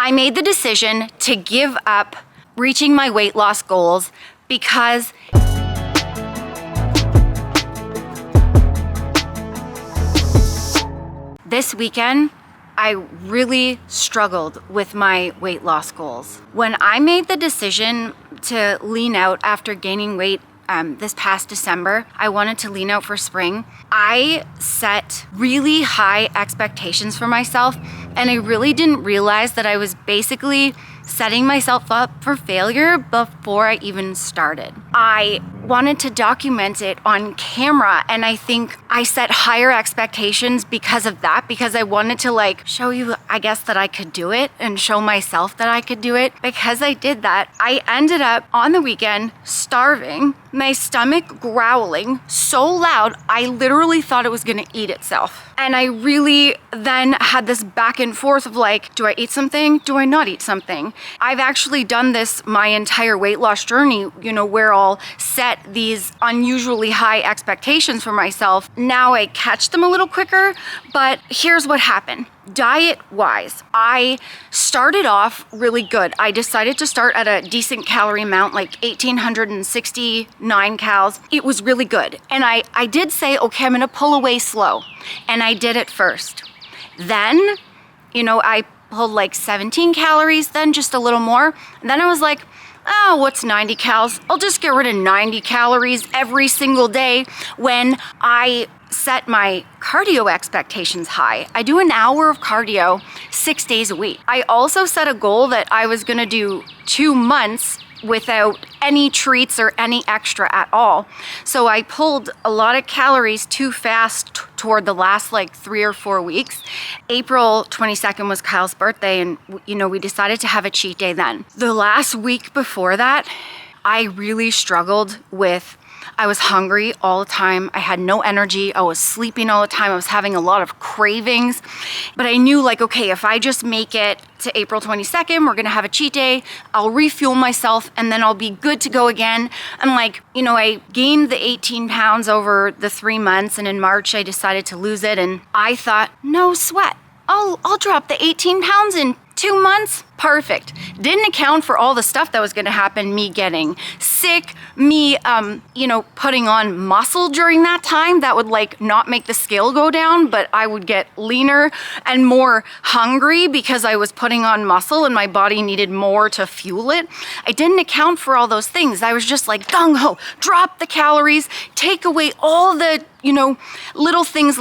I made the decision to give up reaching my weight loss goals because this weekend, I really struggled with my weight loss goals. When I made the decision to lean out after gaining weight this past December, I wanted to lean out for spring. I set really high expectations for myself, and I really didn't realize that I was basically setting myself up for failure before I even started. I wanted to document it on camera, and I think I set higher expectations because of that, because I wanted to show you, I guess, that I could do it and show myself that I could do it. Because I did that, I ended up on the weekend starving, my stomach growling so loud, I literally thought it was gonna eat itself. And I really then had this back and forth of do I eat something? Do I not eat something? I've actually done this my entire weight loss journey, where I'll set these unusually high expectations for myself. Now I catch them a little quicker, but here's what happened. Diet-wise, I started off really good. I decided to start at a decent calorie amount, 1,869 calories. It was really good. And I did say, okay, I'm gonna pull away slow. And I did it first. Then, I pulled 17 calories, then just a little more. And then I was like, oh, what's 90 calories? I'll just get rid of 90 calories every single day when I set my cardio expectations high. I do an hour of cardio 6 days a week. I also set a goal that I was gonna do 2 months without any treats or any extra at all. So I pulled a lot of calories too fast toward the last 3 or 4 weeks. April 22nd was Kyle's birthday, and we decided to have a cheat day then. The last week before that, I really struggled with, I was hungry all the time. I had no energy. I was sleeping all the time. I was having a lot of cravings. But I knew okay, if I just make it to April 22nd, we're gonna have a cheat day. I'll refuel myself and then I'll be good to go again. And I gained the 18 pounds over the 3 months, and in March I decided to lose it. And I thought, no sweat. I'll drop the 18 pounds in 2 months, perfect. Didn't account for all the stuff that was gonna happen, me getting sick, me, putting on muscle during that time. That would not make the scale go down, but I would get leaner and more hungry because I was putting on muscle and my body needed more to fuel it. I didn't account for all those things. I was just gung-ho, drop the calories, take away all the, little things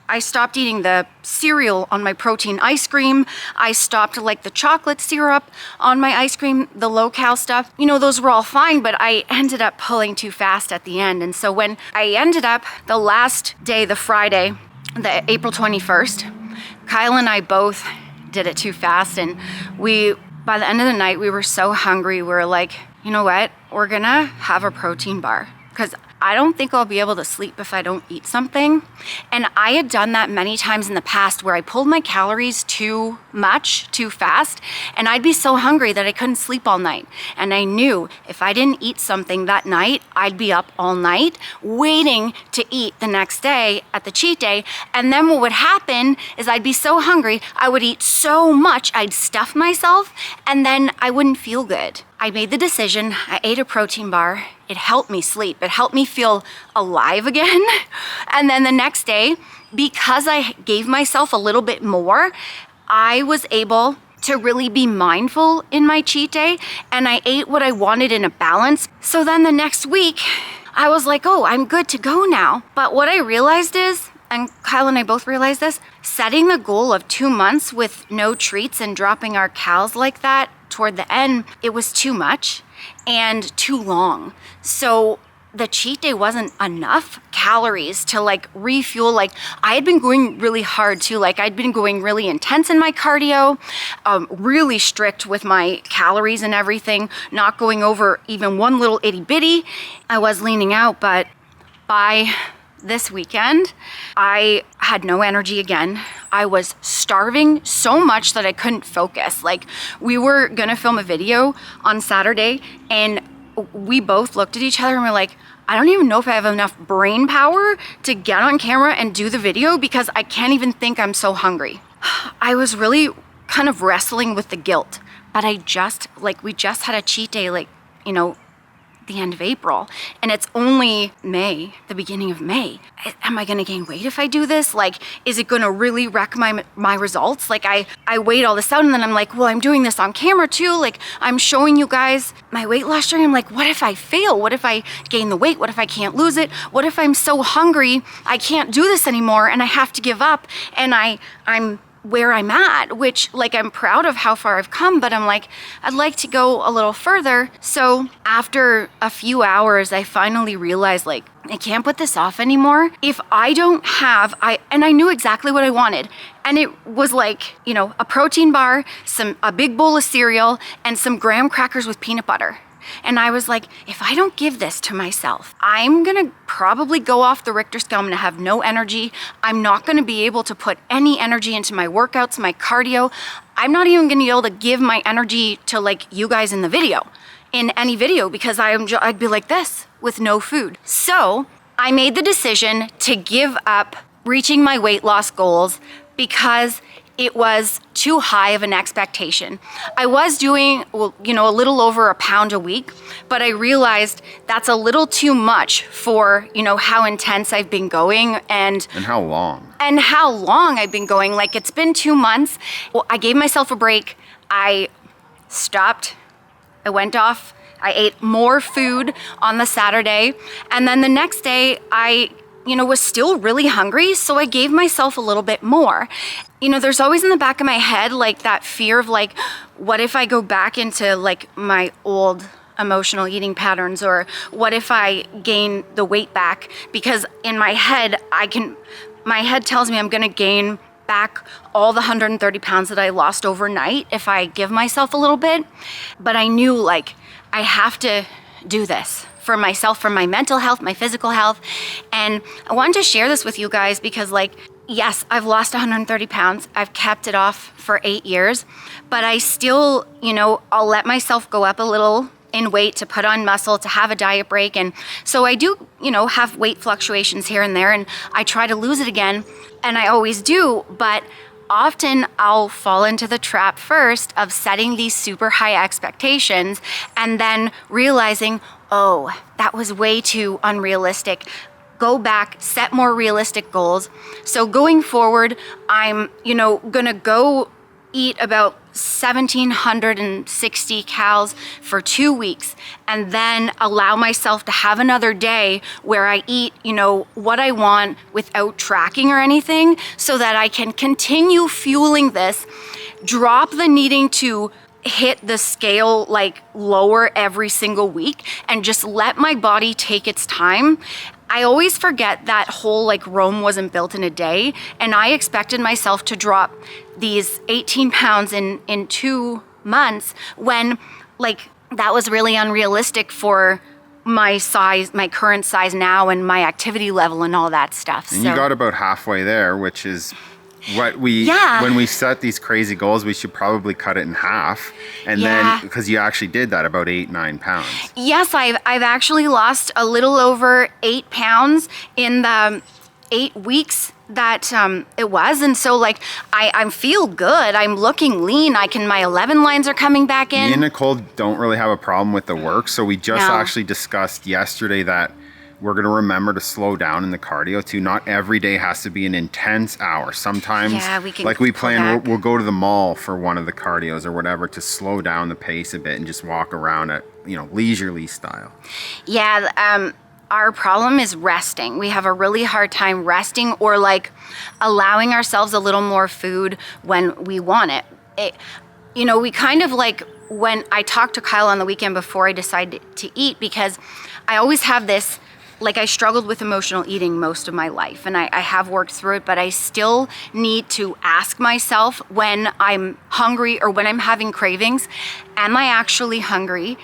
I stopped eating the cereal on my protein ice cream. I stopped the chocolate syrup on my ice cream, the low-cal stuff. Those were all fine, but I ended up pulling too fast at the end. And so when I ended up the last day, the Friday, the April 21st, Kyle and I both did it too fast. And by the end of the night, we were so hungry. We were like, you know what? We're gonna have a protein bar, because I don't think I'll be able to sleep if I don't eat something. And I had done that many times in the past where I pulled my calories too much, too fast, and I'd be so hungry that I couldn't sleep all night. And I knew if I didn't eat something that night, I'd be up all night waiting to eat the next day at the cheat day. And then what would happen is I'd be so hungry, I would eat so much, I'd stuff myself, and then I wouldn't feel good. I made the decision, I ate a protein bar. It helped me sleep. It helped me feel alive again. And then the next day, because I gave myself a little bit more, I was able to really be mindful in my cheat day, and I ate what I wanted in a balance. So then the next week, I was like, oh, I'm good to go now. But what I realized is, and Kyle and I both realized this, setting the goal of 2 months with no treats and dropping our calories like that toward the end, it was too much and too long. So the cheat day wasn't enough calories to refuel. I had been going really hard too. I'd been going really intense in my cardio, really strict with my calories and everything, not going over even one little itty bitty. I was leaning out, but by this weekend, I had no energy again. I was starving so much that I couldn't focus. We were gonna film a video on Saturday, and we both looked at each other and we're like, I don't even know if I have enough brain power to get on camera and do the video because I can't even think, I'm so hungry. I was really kind of wrestling with the guilt. But we just had a cheat day, the end of April, and it's only May, the beginning of May. Am I gonna gain weight if I do this? Is it gonna really wreck my results? I weighed all this out, and then I'm like, well, I'm doing this on camera too. I'm showing you guys my weight loss journey. I'm like, what if I fail? What if I gain the weight? What if I can't lose it? What if I'm so hungry I can't do this anymore and I have to give up, and I'm where I'm at, which I'm proud of how far I've come, but I'm like, I'd like to go a little further. So after a few hours, I finally realized I can't put this off anymore. If I don't have, and I knew exactly what I wanted. And it was a protein bar, a big bowl of cereal, and some graham crackers with peanut butter. And I was like, if I don't give this to myself, I'm gonna probably go off the Richter scale. I'm gonna have no energy. I'm not gonna be able to put any energy into my workouts, my cardio. I'm not even gonna be able to give my energy to you guys in any video, because I'd be like this with no food. So I made the decision to give up reaching my weight loss goals because it was too high of an expectation. I was doing, a little over a pound a week, but I realized that's a little too much for, how intense I've been going and how long. And how long I've been going. It's been 2 months. Well, I gave myself a break. I stopped. I went off. I ate more food on the Saturday. And then the next day, I was still really hungry, so I gave myself a little bit more. There's always in the back of my head, that fear of what if I go back into my old emotional eating patterns, or what if I gain the weight back? Because in my head, my head tells me I'm gonna gain back all the 130 pounds that I lost overnight if I give myself a little bit. But I knew I have to do this for myself, for my mental health, my physical health. And I wanted to share this with you guys because yes, I've lost 130 pounds. I've kept it off for 8 years, but I still, I'll let myself go up a little in weight to put on muscle, to have a diet break. And so I do, have weight fluctuations here and there, and I try to lose it again, and I always do, but often I'll fall into the trap first of setting these super high expectations and then realizing, oh, that was way too unrealistic. Go back, set more realistic goals. So going forward, I'm, gonna go eat about 1,760 calories for 2 weeks, and then allow myself to have another day where I eat, what I want without tracking or anything, so that I can continue fueling this, drop the needing to hit the scale lower every single week, and just let my body take its time. I always forget that whole Rome wasn't built in a day, and I expected myself to drop these 18 pounds in 2 months when that was really unrealistic for my size, my current size now, and my activity level and all that stuff. And you got about halfway there, which is what when we set these crazy goals, we should probably cut it in half. And then, because you actually did that, about 8-9 pounds. Yes, I've actually lost a little over 8 pounds in the 8 weeks that it was. And so I feel good. I'm looking lean. My 11 lines are coming back in. Me and Nicole don't really have a problem with the work. So we just actually discussed yesterday that we're going to remember to slow down in the cardio too. Not every day has to be an intense hour. Sometimes, we plan, we'll go to the mall for one of the cardios or whatever to slow down the pace a bit and just walk around at, leisurely style. Yeah. Our problem is resting. We have a really hard time resting or allowing ourselves a little more food when we want it. We kind of when I talked to Kyle on the weekend before I decided to eat, because I always have this, I struggled with emotional eating most of my life, and I have worked through it, but I still need to ask myself when I'm hungry or when I'm having cravings, am I actually hungry?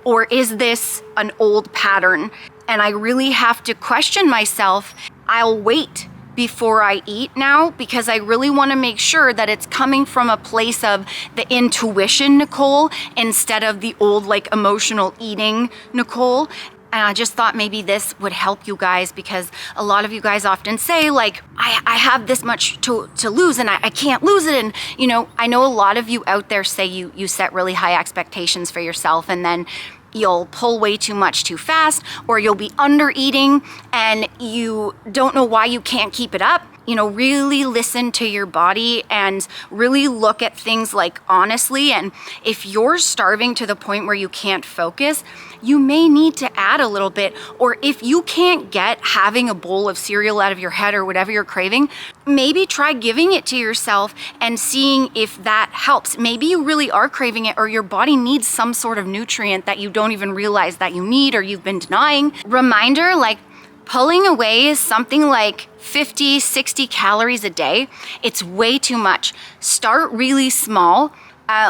Or is this an old pattern? And I really have to question myself. I'll wait before I eat now because I really want to make sure that it's coming from a place of the intuition Nicole instead of the old emotional eating Nicole. And I just thought maybe this would help you guys, because a lot of you guys often say like, I have this much to lose and I can't lose it. And you know, I know a lot of you out there say you set really high expectations for yourself, and then you'll pull way too much too fast, or you'll be under eating and you don't know why you can't keep it up. You know, really listen to your body and really look at things like honestly. And if you're starving to the point where you can't focus, you may need to add a little bit. Or if you can't get having a bowl of cereal out of your head or whatever you're craving, maybe try giving it to yourself and seeing if that helps. Maybe you really are craving it, or your body needs some sort of nutrient that you don't even realize that you need or you've been denying. Reminder, like, pulling away is something like 50, 60 calories a day. It's way too much. Start really small.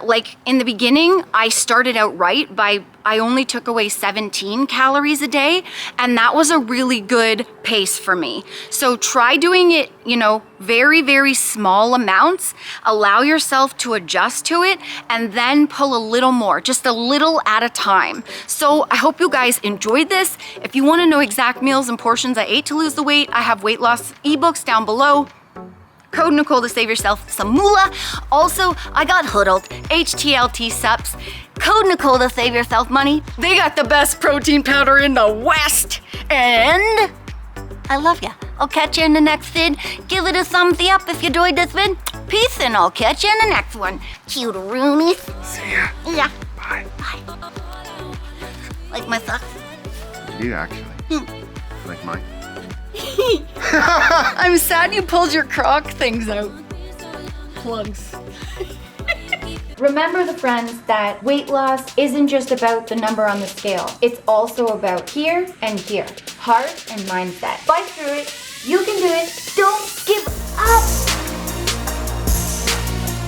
Like in the beginning, I started out right I only took away 17 calories a day, and that was a really good pace for me. So try doing it, you know, very, very small amounts. Allow yourself to adjust to it, and then pull a little more, just a little at a time. So I hope you guys enjoyed this. If you want to know exact meals and portions I ate to lose the weight, I have weight loss ebooks down below. Code Nicole to save yourself some moolah. Also, I got hoodled. HTLT sups. Code Nicole to save yourself money. They got the best protein powder in the West. And I love ya. I'll catch you in the next vid. Give it a thumbs up if you enjoyed this vid. Peace, and I'll catch you in the next one. Cute roonies. See ya. Yeah. Bye. Bye. Like my socks? You do, actually. Like mine. I'm sad you pulled your Croc things out. Plugs. Remember, the friends, that weight loss isn't just about the number on the scale. It's also about here and here. Heart and mindset. Fight through it. You can do it. Don't give up.